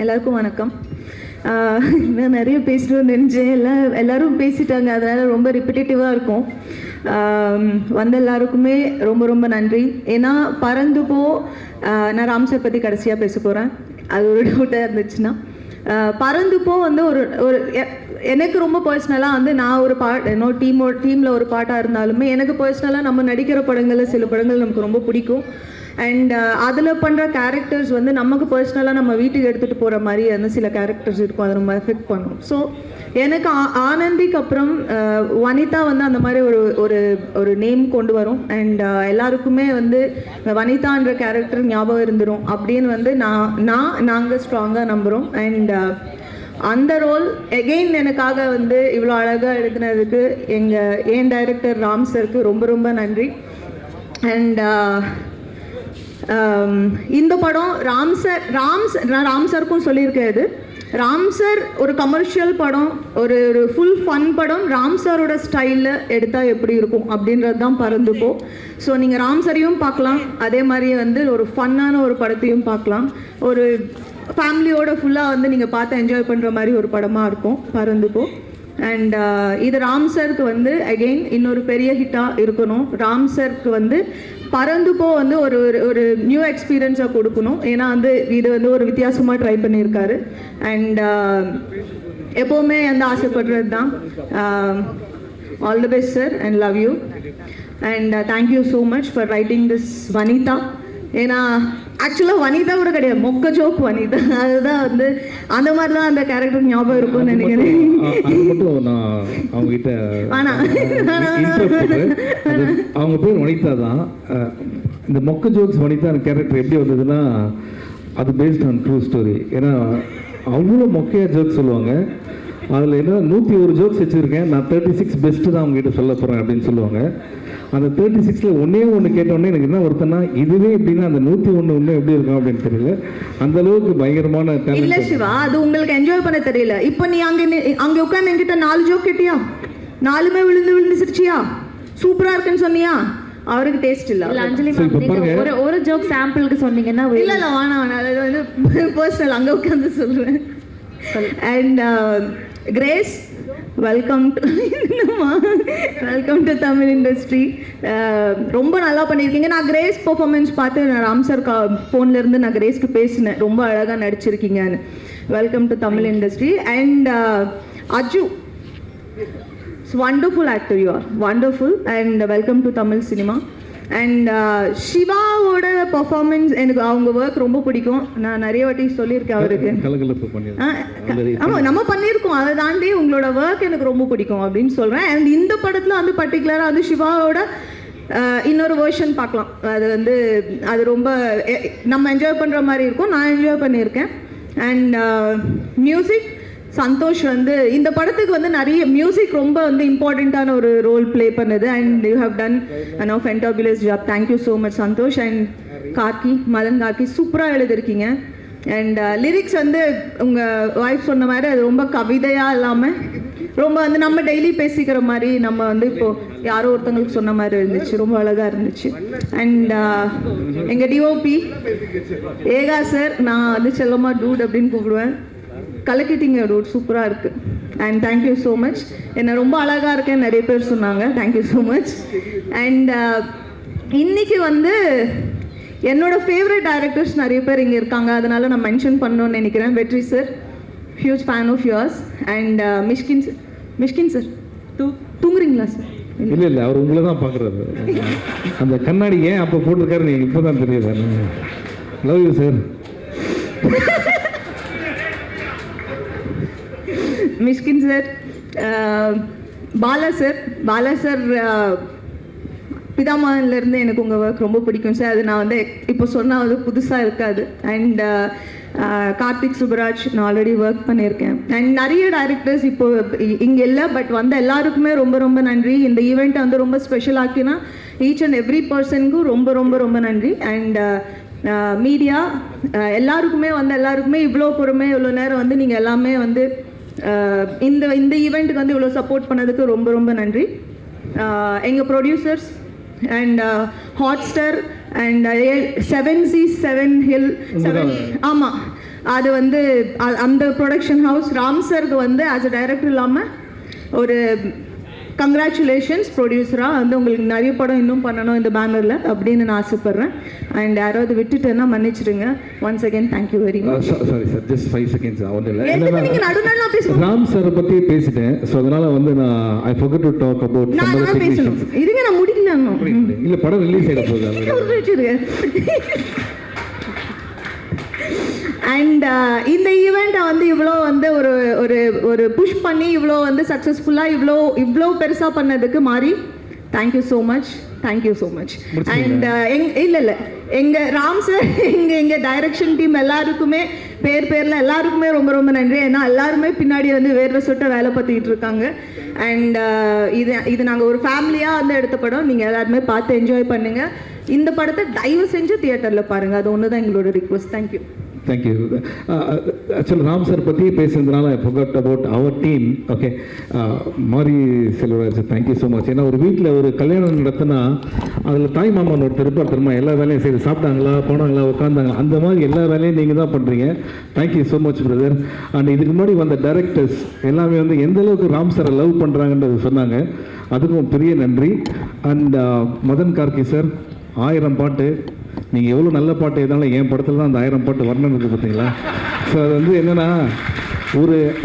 எல்லாருக்கும் வணக்கம். நான் நிறைய பேசணும்னு நினச்சேன், எல்லாரும் பேசிட்டாங்க, அதனால் ரொம்ப ரிப்பிட்டேட்டிவாக இருக்கும். வந்த எல்லாருக்குமே ரொம்ப ரொம்ப நன்றி. ஏன்னா பறந்து போ, நான் ராம் சார் பற்றி கடைசியாக பேச போகிறேன், அது ஒரு டவுட்டாக இருந்துச்சுன்னா. பறந்து போ வந்து ஒரு எனக்கு ரொம்ப பர்சனலாக வந்து நான் ஒரு டீமில் ஒரு பாட்டாக இருந்தாலுமே எனக்கு பர்சனலாக நம்ம நடிக்கிற படங்களில் சில படங்கள் நமக்கு ரொம்ப பிடிக்கும். அண்ட் அதில் பண்ணுற கேரக்டர்ஸ் வந்து நமக்கு பர்சனலாக நம்ம வீட்டுக்கு எடுத்துகிட்டு போகிற மாதிரி வந்து சில கேரக்டர்ஸ் இருக்கும், அதை நம்ம எஃபெக்ட் பண்ணும். ஸோ எனக்கு ஆனந்திக்கு அப்புறம் வனிதா வந்து அந்த மாதிரி ஒரு நேம் கொண்டு வரும். அண்ட் எல்லாருக்குமே வந்து வனிதான்ற கேரக்டர் ஞாபகம் இருந்துடும் அப்படின்னு வந்து நாங்கள் ஸ்ட்ராங்காக நம்புகிறோம். அண்ட் அந்த ரோல் எகெயின் எனக்காக வந்து இவ்வளோ அழகாக எழுதினதுக்கு என் டைரக்டர் ராம் சருக்கு ரொம்ப ரொம்ப நன்றி. அண்ட் இந்த படம் நான் ராம் சருக்கும் சொல்லியிருக்கேன், இது ராம் சார் ஒரு கமர்ஷியல் படம், ஒரு ஃபுல் ஃபன் படம் ராம் சாரோட ஸ்டைலில் எடுத்தால் எப்படி இருக்கும் அப்படின்றது தான் பறந்துப்போ. ஸோ நீங்கள் ராம் சாரையும் பார்க்கலாம், அதே மாதிரியே வந்து ஒரு ஃபன்னான ஒரு படத்தையும் பார்க்கலாம். ஒரு ஃபேமிலியோட ஃபுல்லாக வந்து நீங்கள் பார்த்து என்ஜாய் பண்ணுற மாதிரி ஒரு படமாக இருக்கும் பறந்துப்போ. அண்ட் இது ராம் சருக்கு வந்து அகெயின் இன்னொரு பெரிய ஹிட்டாக இருக்கணும். ராம் சருக்கு வந்து பறந்துப்போ வந்து ஒரு நியூ எக்ஸ்பீரியன்ஸாக கொடுக்கணும். ஏன்னா வந்து இது வந்து ஒரு வித்தியாசமாக ட்ரை பண்ணியிருக்காரு. அண்ட் எப்போவுமே வந்து ஆசைப்படுறது தான். All the best sir and love you. And thank you so much for writing this Vanitha. ஏன்னா ஆக்சுவலாக வனிதா கூட கிடையாது, மொக்க ஜோக் வனிதா. அதுதான் வந்து அந்த மாதிரிலாம் அந்த கேரக்டர் ஞாபகம் இருக்கும்னு நினைக்கிறேன். அவங்க பேர் வனிதா தான். இந்த மொக்க ஜோக்ஸ் வனிதா கேரக்டர் எப்படி வந்ததுன்னா அது பேஸ்ட் ஆன் ட்ரூ ஸ்டோரி. ஏன்னா அவ்வளோ மொக்கையாக ஜோக்ஸ் சொல்லுவாங்க. அதில் என்ன 101 ஜோக்ஸ் வச்சுருக்கேன், நான் 36 பெஸ்ட்டு தான் அவங்ககிட்ட சொல்ல போகிறேன் அப்படின்னு சொல்லுவாங்க. அந்த 36ல் ஒன்று கேட்டோடனே எனக்கு என்ன ஒருத்தனா இதுவே எப்படின்னா அந்த 101 எப்படி இருக்கும் அப்படின்னு தெரியல. அந்த அளவுக்கு பயங்கரமான இல்லை சிவா, அது உங்களுக்கு என்ஜாய் பண்ண தெரியல. இப்போ நீ அங்கே உட்காந்து என்கிட்ட 4 ஜோக் கேட்டியா, 4மே விழுந்து சிரிச்சியா, சூப்பராக இருக்குன்னு சொன்னியா, அவருக்கு டேஸ்ட் இல்லை. அஞ்சலி ஒரு ஜோக் சாம்பிளுக்கு சொன்னீங்கன்னா இல்லை வேணாம், அது வந்து பர்சனல், அங்கே உட்காந்து சொல்லுவேன். And grace, welcome to Tamil industry. ரொம்ப நல்லா பண்ணியிருக்கீங்க. நான் கிரேஸ் பெர்ஃபார்மன்ஸ் பார்த்து நான் ராம் சார் ஃபோன்லேருந்து நான் கிரேஸ்க்கு பேசினேன், ரொம்ப அழகாக நடிச்சிருக்கீங்கன்னு. Welcome to Tamil industry. And Aju, wonderful actor, you are wonderful. And welcome to Tamil cinema. And சிவாவோட பர்ஃபார்மன்ஸ் எனக்கு அவங்க ஒர்க் ரொம்ப பிடிக்கும். நான் நிறைய வாட்டி சொல்லியிருக்கேன் அவருக்கு. ஆமாம், நம்ம பண்ணியிருக்கோம், அதை தாண்டி உங்களோட ஒர்க் எனக்கு ரொம்ப பிடிக்கும் அப்படின்னு சொல்கிறேன். அண்ட் இந்த படத்தில் வந்து பர்டிகுலராக வந்து சிவாவோட இன்னொரு வேர்ஷன் பார்க்கலாம். அது வந்து அது ரொம்ப நம்ம என்ஜாய் பண்ணுற மாதிரி இருக்கும். நான் என்ஜாய் பண்ணியிருக்கேன். அண்ட் மியூசிக், சந்தோஷ் வந்து இந்த படத்துக்கு வந்து நிறைய மியூசிக் ரொம்ப வந்து இம்பார்ட்டண்ட்டான ஒரு ரோல் ப்ளே பண்ணுது. And you have done fantabulous job. Thank you so much Santhosh. And Madhan Karky சூப்பராக எழுதிருக்கீங்க. அண்ட் லிரிக்ஸ் வந்து உங்கள் ஒய்ஃப் சொன்ன மாதிரி அது ரொம்ப கவிதையாக இல்லாமல் ரொம்ப வந்து நம்ம டெய்லி பேசிக்கிற மாதிரி, நம்ம வந்து இப்போது யாரோ ஒருத்தங்களுக்கு சொன்ன மாதிரி இருந்துச்சு, ரொம்ப அழகாக இருந்துச்சு. அண்ட் எங்கள் டிஓபி ஏகா சார், நான் வந்து செல்லம்மா டூட் அப்படின்னு கூப்பிடுவேன், கலக்கிட்டீங்க டூட், சூப்பராக இருக்குது. And thank you so much. என்ன ரொம்ப அழகாக இருக்கேன் நிறைய பேர் சொன்னாங்க, தேங்க்யூ ஸோ மச். அண்ட் இன்னைக்கு வந்து என்னோட ஃபேவரட் டைரக்டர்ஸ் நிறைய பேர் இங்கே இருக்காங்க, அதனால் நான் மென்ஷன் பண்ணணும்னு நினைக்கிறேன். Vetri sir, huge fan of yours. And Mysskin sir தூங்குறீங்களா சார்? இல்லை, அவர் உங்களை தான் பார்க்குறாரு. அந்த கண்ணாடி ஏன் அப்போ போட்டிருக்காரு நீங்கள் இப்போ தான் தெரியுது. Love you sir. Mysskin sir, Bala sir பிதாமகன்லேருந்து எனக்கு உங்கள் ஒர்க் ரொம்ப பிடிக்கும் சார். அது நான் வந்து இப்போ சொன்னால் வந்து புதுசாக இருக்காது. அண்ட் கார்த்திக் சுப்ராஜ் நான் ஆல்ரெடி ஒர்க் பண்ணியிருக்கேன். அண்ட் நிறைய டைரக்டர்ஸ் இப்போ இங்கே இல்லை, பட் வந்து எல்லாருக்குமே ரொம்ப ரொம்ப நன்றி. இந்த ஈவெண்ட்டை வந்து ரொம்ப ஸ்பெஷல் ஆக்கினா ஈச் அண்ட் எவ்ரி பர்சனுக்கும் ரொம்ப ரொம்ப ரொம்ப நன்றி. அண்ட் மீடியா எல்லாருக்குமே இவ்வளோ பொறுமை, இவ்வளோ நேரம் வந்து நீங்கள் எல்லாமே வந்து இந்த ஈவெண்ட்டுக்கு வந்து இவ்வளோ சப்போர்ட் பண்ணதுக்கு ரொம்ப ரொம்ப நன்றி. எங்கள் producers and Hotstar and 7 Seas 7 Hill 7 ஆமாம் அது வந்து அந்த ப்ரொடக்ஷன் ஹவுஸ் ராம் சருக்கு வந்து ஆஸ் அ டைரக்டர் இல்லாமல் ஒரு கங்க்ராச்சுலேஷன்ஸ் ப்ரொடியூசராக வந்து உங்களுக்கு நிறைய படம் இன்னும் பண்ணணும் இந்த பேனரில் அப்படின்னு நான் ஆசைப்பட்றேன். அண்ட் யாராவது விட்டுட்டேன்னா மன்னிச்சிடுங்க. Once again thank you very much. Sorry sir, just 5 seconds ஒன்றும் இல்லை. நீங்கள் நடுநாள் பேசுவோம். ராம் சாரை பற்றி பேசிட்டேன். ஸோ அதனால் வந்து நான் ஐ ஃபர்கட் டு டாக் அபவுட் நான் பேசணும். இதுங்க நான் முடிக்கல இன்னும். இல்லை, படம் ரிலீஸ் ஆகிட போகுது. அண்ட் இந்த ஈவெண்ட்டை வந்து இவ்வளோ வந்து ஒரு ஒரு ஒரு புஷ் பண்ணி இவ்வளோ வந்து சக்ஸஸ்ஃபுல்லாக இவ்வளோ பெருசாக பண்ணதுக்கு மாறி தேங்க்யூ ஸோ மச். அண்ட் இல்லை எங்கள் ராம் சார் எங்கள் டைரக்ஷன் டீம் எல்லாருக்குமே பேரில் எல்லாருக்குமே ரொம்ப ரொம்ப நன்றி. ஏன்னா எல்லாருமே பின்னாடி வந்து வேர்வை சொட்ட வேலை பார்த்துக்கிட்டு இருக்காங்க. அண்ட் இது நாங்கள் ஒரு ஃபேமிலியாக வந்து எடுத்த படம். நீங்கள் எல்லாருமே பார்த்து என்ஜாய் பண்ணுங்கள். இந்த படத்தை தயவு செஞ்சு தியேட்டரில் பாருங்கள். அது ஒன்று தான் எங்களோட ரிக்வஸ்ட். Thank you. Thank you. Actually Ram sir பற்றி பேசுனதுனால I forgot about our team. Okay, Mari Selvaraj, thank you so much. ஏன்னா ஒரு வீட்டில் ஒரு கல்யாணம் நடத்தினா அதில் தாய் மாமன் ஒருத்தர் இருப்பார் தெரியுமா, எல்லா வேலையும் செய்து சாப்பிட்டாங்களா போனாங்களா உட்காந்தாங்களா அந்த மாதிரி எல்லா வேலையும் நீங்கள் தான் பண்ணுறீங்க. Thank you so much brother. And இதுக்கு முன்னாடி வந்த டைரக்டர்ஸ் எல்லாமே வந்து எந்த அளவுக்கு ராம் சாரை லவ் பண்ணுறாங்கன்றது சொன்னாங்க. அதுக்கும் பெரிய நன்றி. அண்ட் மதன் கார்கி சார், 1000 பாட்டு. நீங்கள் எவ்வளோ நல்ல பாட்டு எதாலும் என் படத்தில் தான் அந்த 1000 பாட்டு வரணும் இருக்குது பார்த்தீங்களா. ஸோ அது வந்து என்னென்னா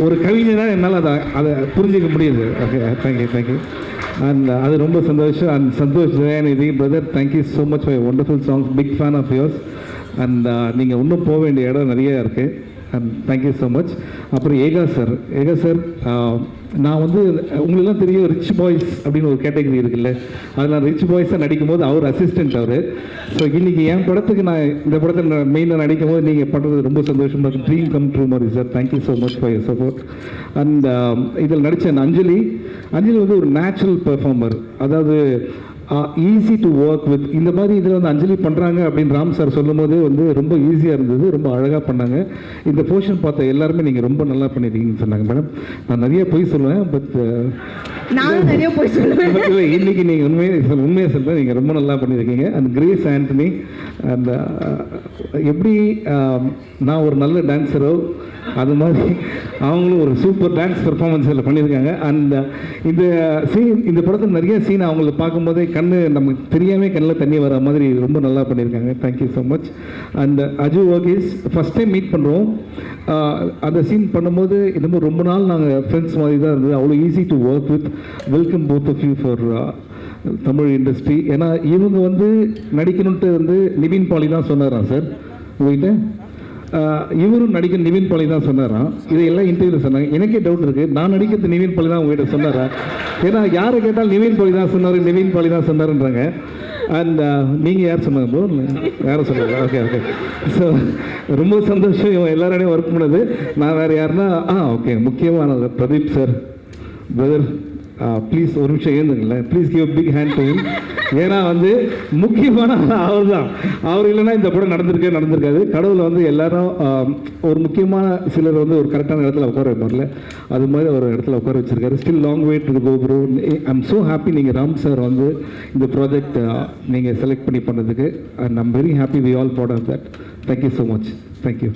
ஒரு கவிஞனாக என்னால் அதை புரிஞ்சிக்க முடியுது. Okay, thank you. அண்ட் அது ரொம்ப சந்தோஷம். And Santhosh Dhayanidhi brother, thank you so much for wonderful songs. Big fan of yours. And நீங்கள் இன்னும் போக வேண்டிய இடம் நிறைய இருக்குது. And thank you so much. அப்புறம் ஏகா சார், நான் வந்து உங்களெல்லாம் தெரியும் ரிச் பாய்ஸ் அப்படின்னு ஒரு கேட்டகரி இருக்குல்ல, அதில் நான் ரிச் பாய்ஸாக நடிக்கும் போது அவர் அசிஸ்டன்ட் அவர். ஸோ இன்றைக்கி என் படத்துக்கு நான் இந்த படத்தில் மெயினாக நடிக்கும் போது நீங்கள் பண்ணுறது ரொம்ப சந்தோஷமாக இருக்குது. ட்ரீம் கம் ட்ரூ மாதிரி sir. Thank you so much for your support. And இதில் நடித்த அஞ்சலி வந்து ஒரு நேச்சுரல் பெர்ஃபார்மர். அதாவது ஈஸி டு ஒர்க் வித். இந்த மாதிரி இதில் வந்து அஞ்சலி பண்ணுறாங்க அப்படின்னு ராம் சார் சொல்லும் போது வந்து ரொம்ப ஈஸியாக இருந்தது, ரொம்ப அழகாக பண்ணாங்க. இந்த போர்ஷன் பார்த்த எல்லாருமே நீங்கள் ரொம்ப நல்லா பண்ணியிருக்கீங்கன்னு சொன்னாங்க. மேடம், நான் நிறைய பொய் சொல்லுவேன், பட் நான் நிறைய பொய் சொல்லுவேன். இன்னைக்கு நீங்கள் உண்மையை சொல்லுவேன், நீங்கள் ரொம்ப நல்லா பண்ணியிருக்கீங்க. அண்ட் கிரேஸ் ஆண்டனி, அந்த எப்படி நான் ஒரு நல்ல டான்ஸரோ அது மாதிரி அவங்களும் ஒரு சூப்பர் டான்ஸ் பெர்ஃபார்மன்ஸ் இதில் பண்ணியிருக்காங்க. அண்ட் இந்த படத்தில் நிறைய சீன் அவங்கள பார்க்கும்போதே நமக்கு தெரியாமல் கண்ணில் தண்ணி வர மாதிரி ரொம்ப நல்லா பண்ணியிருக்காங்க. Thank you so much. And Aju Varghese first time meet பண்ணுறோம். அந்த சீன் பண்ணும்போது இன்னும் ரொம்ப நாள் நாங்கள் ஃப்ரெண்ட்ஸ் மாதிரி தான் இருந்தது. அவ்வளோ easy to work with. Welcome both of you for Tamil industry. ஏன்னா இவங்க வந்து நடிக்கணுன்ட்டு வந்து நிவின் பாலி தான் சொன்னாராம் சார் உங்கள்கிட்ட. இவரும் நடிக்க நிவின் பாலி தான் சொன்னாராம். இதையெல்லாம் இன்டர்வியூவில் சொன்னாங்க. எனக்கே டவுட் இருக்குது, நான் நடிக்கிறது நிவின் பாலி தான் உங்கள்கிட்ட சொன்னாரா? ஏன்னா யாரை கேட்டால் நிவின் பாலி தான் சொன்னாருன்றாங்க. அண்ட் நீங்கள் யார் சொன்னாங்க ப்ரோ? யாரும் சொன்னாங்க. ஓகே. ஸோ ரொம்ப சந்தோஷம் இவன் எல்லாரோடையும் ஒர்க் பண்ணது. நான் வேறு யாருன்னா ஓகே, முக்கியமானது பிரதீப் சார். பிரதர் ப்ளீஸ் ஒரு நிமிஷம் எழுந்துங்களேன். Please give big hand to him. ஏன்னா வந்து முக்கியமான அவர் தான். அவர் இல்லைன்னா இந்த படம் நடந்திருக்காது. கடவுளை வந்து எல்லாரும் ஒரு முக்கியமான சிலர் வந்து ஒரு கரெக்டான இடத்துல உட்கார வைப்பார்ல, அது மாதிரி ஒரு இடத்துல உட்கார வச்சிருக்காரு. Still long way to go bro. I'm so happy நீங்கள் ராம் சார் வந்து இந்த ப்ராஜெக்ட் நீங்கள் செலக்ட் பண்ணி பண்ணதுக்கு. And I'm very happy we all part of that. Thank you so much. Thank you.